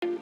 What's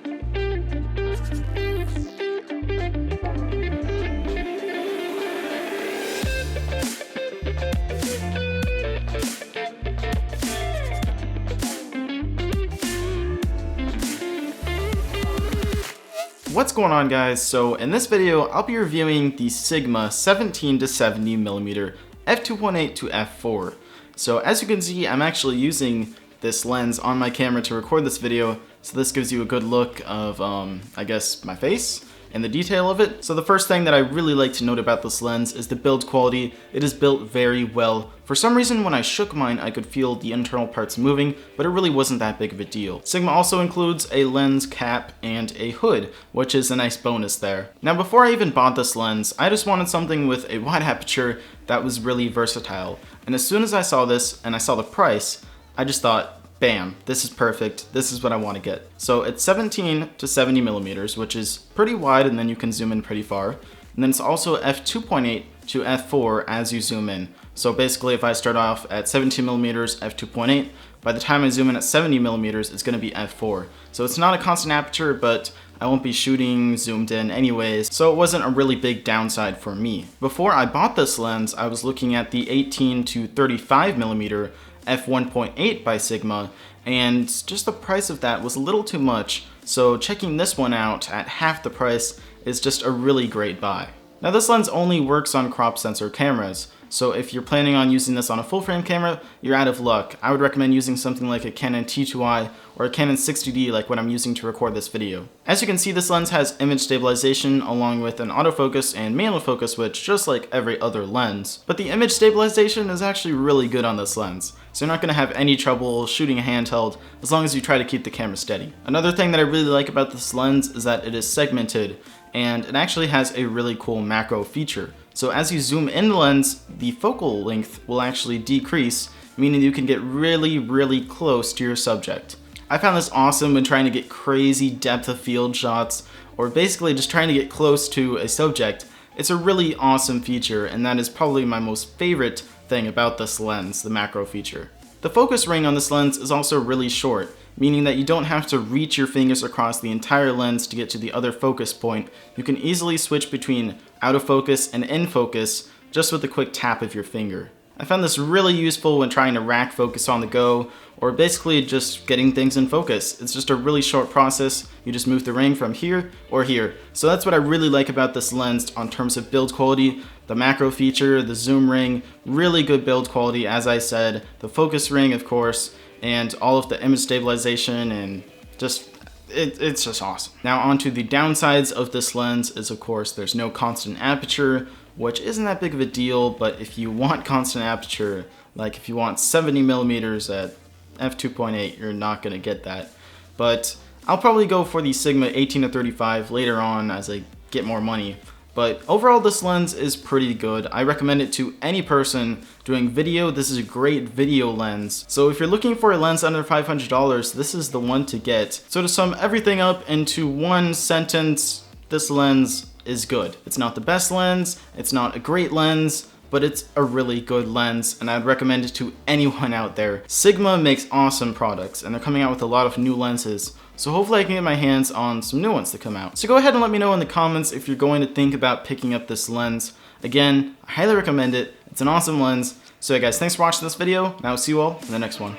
going on, guys? So in this video I'll be reviewing the Sigma 17 to 70mm f2.8 to f4. So as you can see, I'm actually using this lens on my camera to record this video, so this gives you a good look of I guess my face and the detail of it. So the first thing that I really like to note about this lens is the build quality. It is built very well. For some reason, when I shook mine, I could feel the internal parts moving, but it really wasn't that big of a deal. Sigma also includes a lens cap and a hood, which is a nice bonus there. Now, before I even bought this lens, I just wanted something with a wide aperture that was really versatile. And as soon as I saw this and I saw the price, I just thought, bam, this is perfect. This is what I want to get. So it's 17 to 70mm, which is pretty wide, and then you can zoom in pretty far. And then it's also f2.8 to f4 as you zoom in. So basically, if I start off at 17mm f2.8, by the time I zoom in at 70mm, it's going to be f4. So it's not a constant aperture, but I won't be shooting zoomed in anyways, so it wasn't a really big downside for me. Before I bought this lens, I was looking at the 18 to 35mm f1.8 by Sigma, and just the price of that was a little too much, so checking this one out at half the price is just a really great buy. Now, this lens only works on crop sensor cameras, so if you're planning on using this on a full frame camera, you're out of luck. I would recommend using something like a Canon T2i or a Canon 60D like what I'm using to record this video. As you can see, this lens has image stabilization along with an autofocus and manual focus switch, just like every other lens. But the image stabilization is actually really good on this lens, so you're not going to have any trouble shooting a handheld as long as you try to keep the camera steady. Another thing that I really like about this lens is that it is segmented, and it actually has a really cool macro feature. So as you zoom in the lens, the focal length will actually decrease, meaning you can get really close to your subject. I found this awesome when trying to get crazy depth of field shots, or basically just trying to get close to a subject. It's a really awesome feature, and that is probably my most favorite thing about this lens, the macro feature. The focus ring on this lens is also really short, meaning that you don't have to reach your fingers across the entire lens to get to the other focus point. You can easily switch between out of focus and in focus just with a quick tap of your finger. I found this really useful when trying to rack focus on the go, or basically just getting things in focus. It's just a really short process. You just move the ring from here or here. So that's what I really like about this lens on terms of build quality. The macro feature, the zoom ring, really good build quality, as I said. The focus ring, of course, and all of the image stabilization, and just it's just awesome. Now onto the downsides of this lens is, of course, there's no constant aperture, which isn't that big of a deal, but if you want constant aperture, like if you want 70mm at f2.8, you're not gonna get that. But I'll probably go for the Sigma 18 to 35 later on as I get more money. But overall, this lens is pretty good. I recommend it to any person doing video. This is a great video lens. So if you're looking for a lens under $500, this is the one to get. So to sum everything up into one sentence, this lens is good. It's not the best lens, it's not a great lens, but it's a really good lens, and I'd recommend it to anyone out there. Sigma makes awesome products, and they're coming out with a lot of new lenses, so hopefully I can get my hands on some new ones to come out. So go ahead and let me know in the comments if you're going to think about picking up this lens. Again, I highly recommend it. It's an awesome lens. So yeah, guys, thanks for watching this video, and I will see you all in the next one.